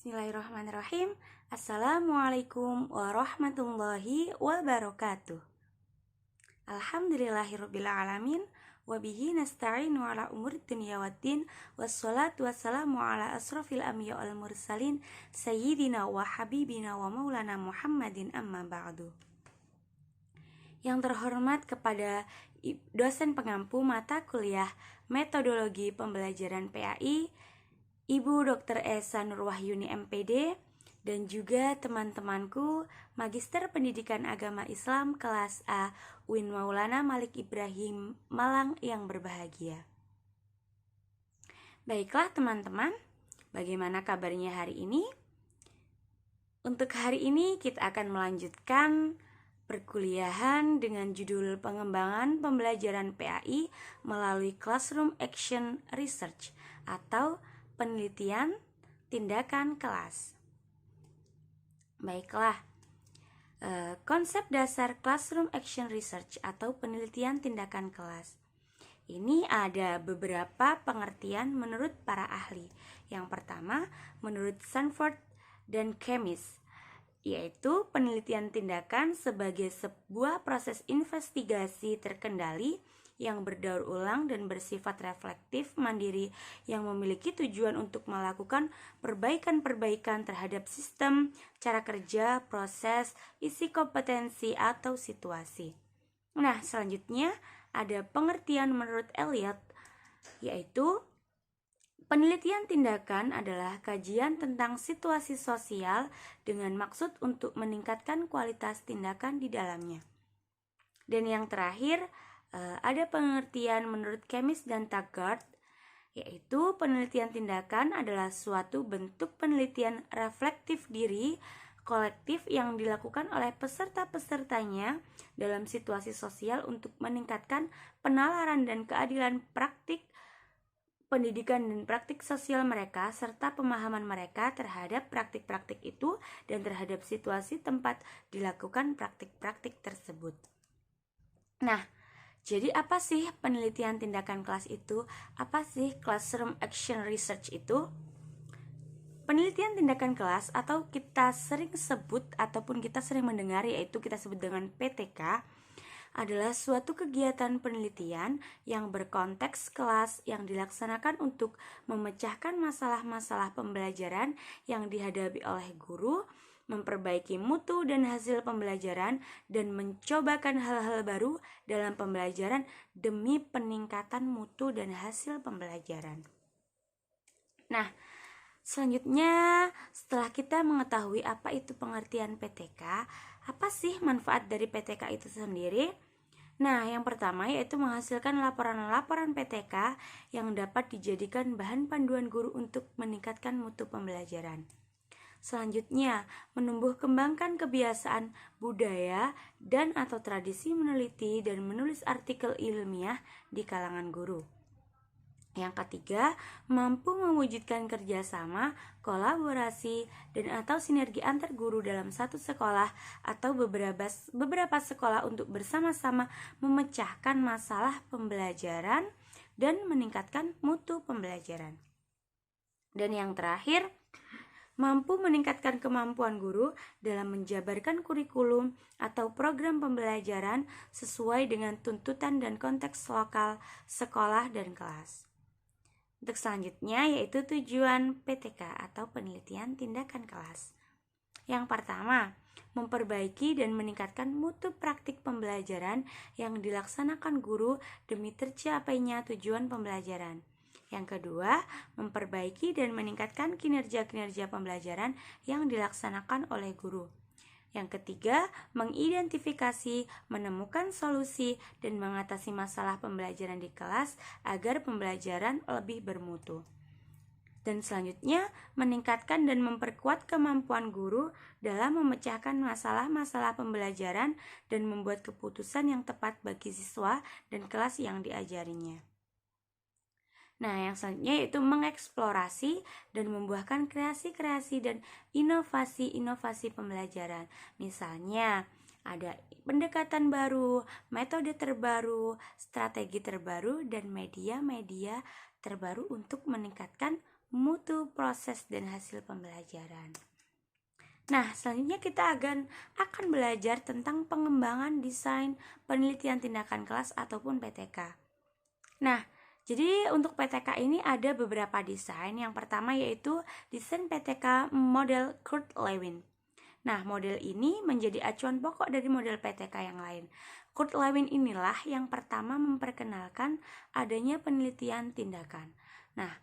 Bismillahirrahmanirrahim. Assalamualaikum warahmatullahi wabarakatuh. Alhamdulillahirrabbilalamin. Wabihi nasta'inu ala umur dunia waddin. Wassalatu wassalamu ala asrafil anbiya wal mursalin Sayyidina wa habibina wa maulana Muhammadin amma ba'du. Yang terhormat kepada dosen pengampu mata kuliah Metodologi Pembelajaran PAI, Ibu Dr. Esa Nurwahyuni MPD, dan juga teman-temanku Magister Pendidikan Agama Islam kelas A UIN Maulana Malik Ibrahim Malang yang berbahagia. Baiklah teman-teman, bagaimana kabarnya hari ini? Untuk hari ini kita akan melanjutkan perkuliahan dengan judul Pengembangan Pembelajaran PAI melalui Classroom Action Research atau penelitian tindakan kelas. Baiklah, konsep dasar Classroom Action Research atau penelitian tindakan kelas. Ini ada beberapa pengertian menurut para ahli. Yang pertama, menurut Sanford dan Keymes, yaitu penelitian tindakan sebagai sebuah proses investigasi terkendali yang berdaur ulang dan bersifat reflektif mandiri yang memiliki tujuan untuk melakukan perbaikan-perbaikan terhadap sistem, cara kerja, proses, isi kompetensi, atau situasi. Nah, selanjutnya ada pengertian menurut Elliot, yaitu penelitian tindakan adalah kajian tentang situasi sosial dengan maksud untuk meningkatkan kualitas tindakan di dalamnya. Dan yang terakhir, ada pengertian menurut Keymes dan Taggart, yaitu penelitian tindakan adalah suatu bentuk penelitian reflektif diri kolektif yang dilakukan oleh peserta-pesertanya dalam situasi sosial untuk meningkatkan penalaran dan keadilan praktik pendidikan dan praktik sosial mereka serta pemahaman mereka terhadap praktik-praktik itu dan terhadap situasi tempat dilakukan praktik-praktik tersebut. Nah, jadi apa sih penelitian tindakan kelas itu? Apa sih Classroom Action Research itu? Penelitian tindakan kelas atau kita sering sebut ataupun kita sering mendengar, yaitu kita sebut dengan PTK, adalah suatu kegiatan penelitian yang berkonteks kelas yang dilaksanakan untuk memecahkan masalah-masalah pembelajaran yang dihadapi oleh guru, memperbaiki mutu dan hasil pembelajaran, dan mencobakan hal-hal baru dalam pembelajaran demi peningkatan mutu dan hasil pembelajaran. Nah, selanjutnya setelah kita mengetahui apa itu pengertian PTK, apa sih manfaat dari PTK itu sendiri? Nah, yang pertama yaitu menghasilkan laporan-laporan PTK yang dapat dijadikan bahan panduan guru untuk meningkatkan mutu pembelajaran. Selanjutnya, menumbuh kembangkan kebiasaan budaya dan atau tradisi meneliti dan menulis artikel ilmiah di kalangan guru. Yang ketiga, mampu mewujudkan kerjasama, kolaborasi, dan atau sinergi antar guru dalam satu sekolah atau beberapa sekolah untuk bersama-sama memecahkan masalah pembelajaran dan meningkatkan mutu pembelajaran. Dan yang terakhir, mampu meningkatkan kemampuan guru dalam menjabarkan kurikulum atau program pembelajaran sesuai dengan tuntutan dan konteks lokal sekolah dan kelas. Untuk selanjutnya yaitu tujuan PTK atau penelitian tindakan kelas. Yang pertama, memperbaiki dan meningkatkan mutu praktik pembelajaran yang dilaksanakan guru demi tercapainya tujuan pembelajaran. Yang kedua, memperbaiki dan meningkatkan kinerja-kinerja pembelajaran yang dilaksanakan oleh guru. Yang ketiga, mengidentifikasi, menemukan solusi, dan mengatasi masalah pembelajaran di kelas agar pembelajaran lebih bermutu. Dan selanjutnya, meningkatkan dan memperkuat kemampuan guru dalam memecahkan masalah-masalah pembelajaran dan membuat keputusan yang tepat bagi siswa dan kelas yang diajarinya. Nah, yang selanjutnya yaitu mengeksplorasi dan membuahkan kreasi-kreasi dan inovasi-inovasi pembelajaran. Misalnya, ada pendekatan baru, metode terbaru, strategi terbaru, dan media-media terbaru untuk meningkatkan mutu, proses, dan hasil pembelajaran. Nah, selanjutnya kita akan belajar tentang pengembangan desain penelitian tindakan kelas ataupun PTK. Nah, jadi untuk PTK ini ada beberapa desain. Yang pertama yaitu desain PTK model Kurt-Lewin. Nah, model ini menjadi acuan pokok dari model PTK yang lain. Kurt-Lewin inilah yang pertama memperkenalkan adanya penelitian tindakan. Nah,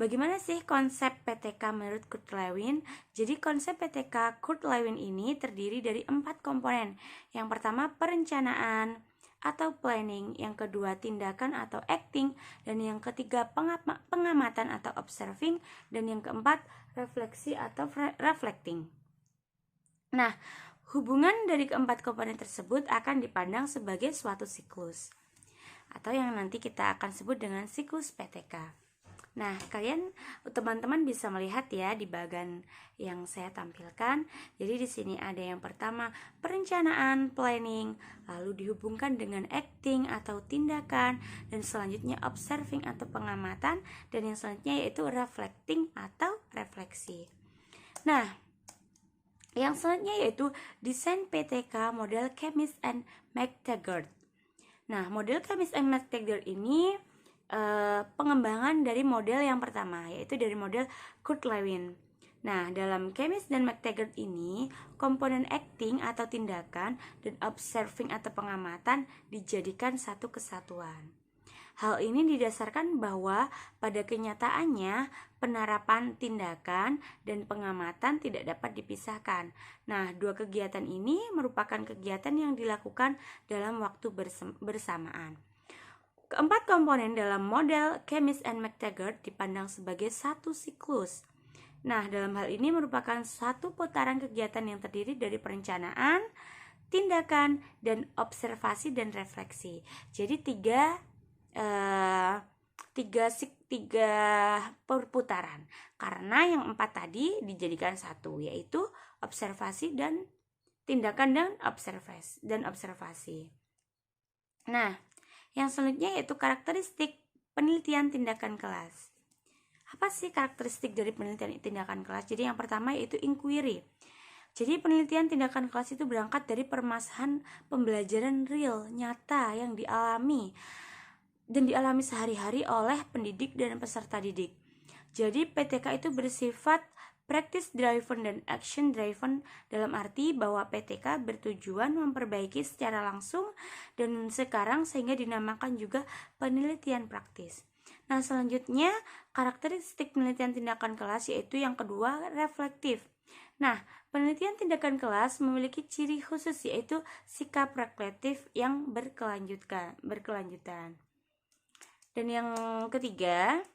bagaimana sih konsep PTK menurut Kurt-Lewin? Jadi konsep PTK Kurt-Lewin ini terdiri dari 4 komponen. Yang pertama perencanaan atau planning, yang kedua tindakan atau acting, dan yang ketiga pengamatan atau observing, dan yang keempat refleksi atau reflecting. Nah, hubungan dari keempat komponen tersebut akan dipandang sebagai suatu siklus atau yang nanti kita akan sebut dengan siklus PTK. Nah, teman-teman bisa melihat ya di bagian yang saya tampilkan. Jadi di sini ada yang pertama perencanaan, planning, lalu dihubungkan dengan acting atau tindakan, dan selanjutnya observing atau pengamatan, dan yang selanjutnya yaitu reflecting atau refleksi. Nah, yang selanjutnya yaitu desain PTK model Chemist and McTaggart. Nah, model Chemist and McTaggart ini pengembangan dari model yang pertama, yaitu dari model Kurt-Lewin. Nah, dalam Chemist dan McTaggart ini, komponen acting atau tindakan dan observing atau pengamatan dijadikan satu kesatuan. Hal ini didasarkan bahwa pada kenyataannya penerapan tindakan dan pengamatan tidak dapat dipisahkan. Nah, dua kegiatan ini merupakan kegiatan yang dilakukan dalam waktu bersamaan. Keempat komponen dalam model Chemist and McTaggart dipandang sebagai satu siklus. Nah, dalam hal ini merupakan satu putaran kegiatan yang terdiri dari perencanaan, tindakan, dan observasi dan refleksi. Jadi tiga perputaran, karena yang 4 tadi dijadikan satu, yaitu observasi dan tindakan dan observasi. Nah, yang selanjutnya yaitu karakteristik penelitian tindakan kelas. Apa sih karakteristik dari penelitian tindakan kelas? Jadi yang pertama yaitu inquiry. Jadi penelitian tindakan kelas itu berangkat dari permasalahan pembelajaran real, nyata yang dialami sehari-hari oleh pendidik dan peserta didik. Jadi PTK itu bersifat practice driven dan action driven, dalam arti bahwa PTK bertujuan memperbaiki secara langsung dan sekarang sehingga dinamakan juga penelitian praktis. Nah, selanjutnya karakteristik penelitian tindakan kelas yaitu yang kedua reflektif. Nah, penelitian tindakan kelas memiliki ciri khusus yaitu sikap reflektif yang berkelanjutan. Dan yang ketiga,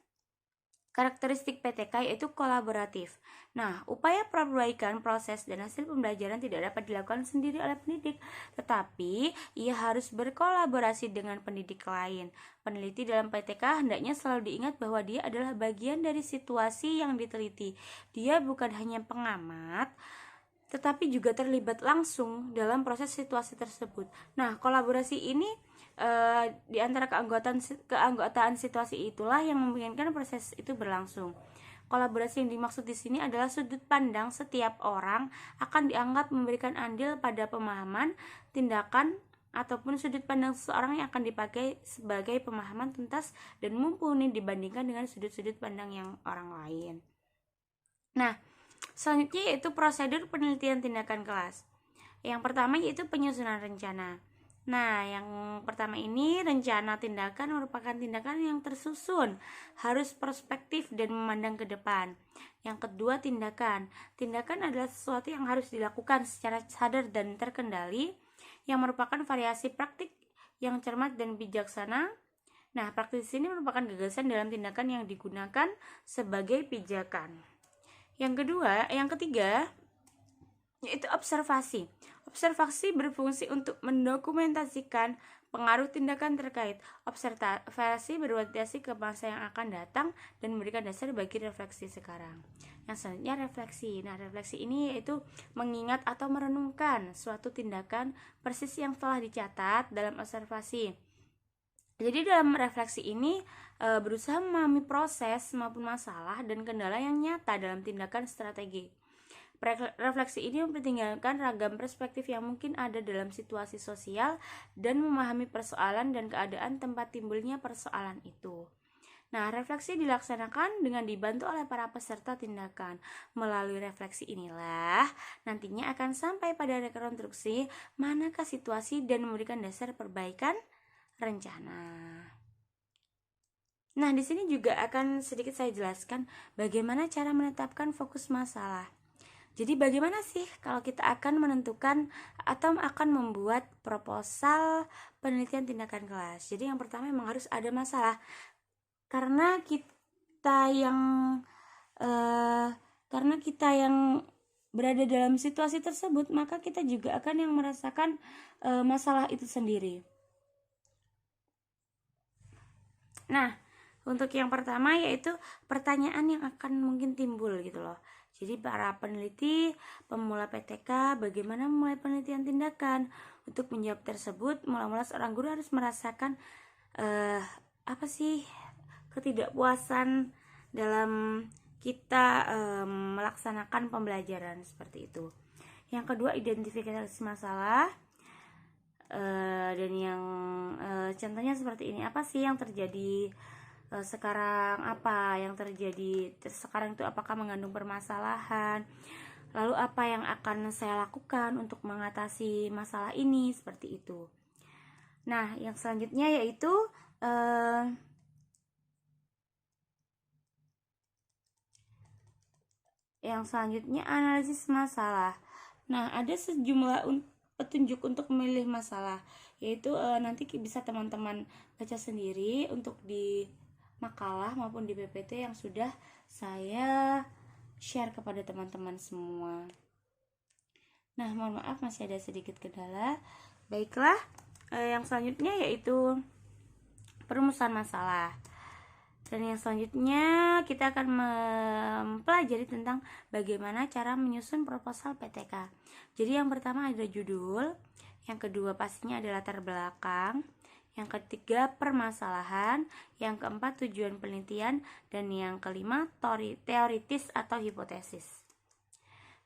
karakteristik PTK yaitu kolaboratif. Nah, upaya perbaikan proses dan hasil pembelajaran tidak dapat dilakukan sendiri oleh pendidik, tetapi ia harus berkolaborasi dengan pendidik lain. Peneliti dalam PTK hendaknya selalu diingat bahwa dia adalah bagian dari situasi yang diteliti. Dia bukan hanya pengamat, tetapi juga terlibat langsung dalam proses situasi tersebut. Nah, kolaborasi ini di antara keanggotaan situasi itulah yang memungkinkan proses itu berlangsung. Kolaborasi yang dimaksud di sini adalah sudut pandang setiap orang akan dianggap memberikan andil pada pemahaman, tindakan, ataupun sudut pandang seseorang yang akan dipakai sebagai pemahaman tuntas dan mumpuni dibandingkan dengan sudut-sudut pandang yang orang lain. Nah, selanjutnya yaitu prosedur penelitian tindakan kelas. Yang pertama yaitu penyusunan rencana. Nah, yang pertama ini rencana tindakan merupakan tindakan yang tersusun, harus prospektif dan memandang ke depan. Yang kedua tindakan. Tindakan adalah sesuatu yang harus dilakukan secara sadar dan terkendali, yang merupakan variasi praktik yang cermat dan bijaksana. Nah, praktis ini merupakan gagasan dalam tindakan yang digunakan sebagai pijakan. Yang ketiga yaitu observasi. Observasi berfungsi untuk mendokumentasikan pengaruh tindakan terkait. Observasi berorientasi ke masa yang akan datang dan memberikan dasar bagi refleksi sekarang. Yang selanjutnya refleksi. Nah, refleksi ini yaitu mengingat atau merenungkan suatu tindakan persis yang telah dicatat dalam observasi. Jadi dalam refleksi ini berusaha memahami proses maupun masalah dan kendala yang nyata dalam tindakan strategi. Refleksi ini mempertimbangkan ragam perspektif yang mungkin ada dalam situasi sosial dan memahami persoalan dan keadaan tempat timbulnya persoalan itu. Nah, refleksi dilaksanakan dengan dibantu oleh para peserta tindakan. Melalui refleksi inilah nantinya akan sampai pada rekonstruksi manakah situasi dan memberikan dasar perbaikan rencana. Nah, di sini juga akan sedikit saya jelaskan bagaimana cara menetapkan fokus masalah. Jadi bagaimana sih kalau kita akan menentukan atau akan membuat proposal penelitian tindakan kelas? Jadi yang pertama memang harus ada masalah. Karena kita yang berada dalam situasi tersebut, maka kita juga akan yang merasakan masalah itu sendiri. Nah, untuk yang pertama yaitu pertanyaan yang akan mungkin timbul gitu loh. Jadi para peneliti pemula PTK bagaimana memulai penelitian tindakan. Untuk menjawab tersebut, mula-mula seorang guru harus merasakan apa sih ketidakpuasan dalam kita melaksanakan pembelajaran seperti itu. Yang kedua, identifikasi masalah. Dan yang contohnya seperti ini, apa sih yang terjadi sekarang, apa yang terjadi sekarang itu apakah mengandung permasalahan, lalu apa yang akan saya lakukan untuk mengatasi masalah ini, seperti itu. Nah, yang selanjutnya yaitu analisis masalah. Nah, ada sejumlah petunjuk untuk memilih masalah, yaitu nanti bisa teman-teman baca sendiri untuk di makalah maupun di PPT yang sudah saya share kepada teman-teman semua. Nah, mohon maaf masih ada sedikit kendala. Baiklah, yang selanjutnya yaitu perumusan masalah. Dan yang selanjutnya kita akan mempelajari tentang bagaimana cara menyusun proposal PTK. Jadi yang pertama ada judul, yang kedua pastinya ada latar belakang, yang ketiga permasalahan, yang keempat tujuan penelitian, dan yang kelima teoritis atau hipotesis.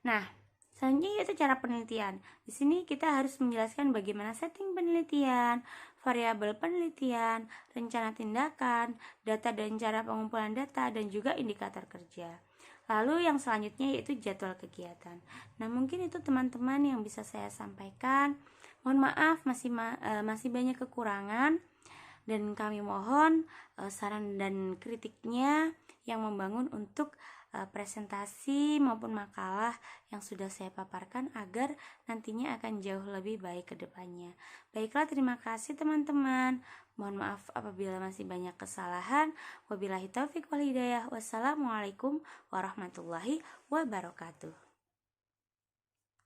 Nah, selanjutnya yaitu cara penelitian. Di sini kita harus menjelaskan bagaimana setting penelitian, variabel penelitian, rencana tindakan, data dan cara pengumpulan data, dan juga indikator kerja. Lalu yang selanjutnya yaitu jadwal kegiatan. Nah, mungkin itu teman-teman yang bisa saya sampaikan. Mohon maaf masih banyak kekurangan, dan kami mohon saran dan kritiknya yang membangun untuk presentasi maupun makalah yang sudah saya paparkan agar nantinya akan jauh lebih baik ke depannya. Baiklah, terima kasih teman-teman. Mohon maaf apabila masih banyak kesalahan. Wabillahi taufik wal hidayah. Wassalamualaikum warahmatullahi wabarakatuh.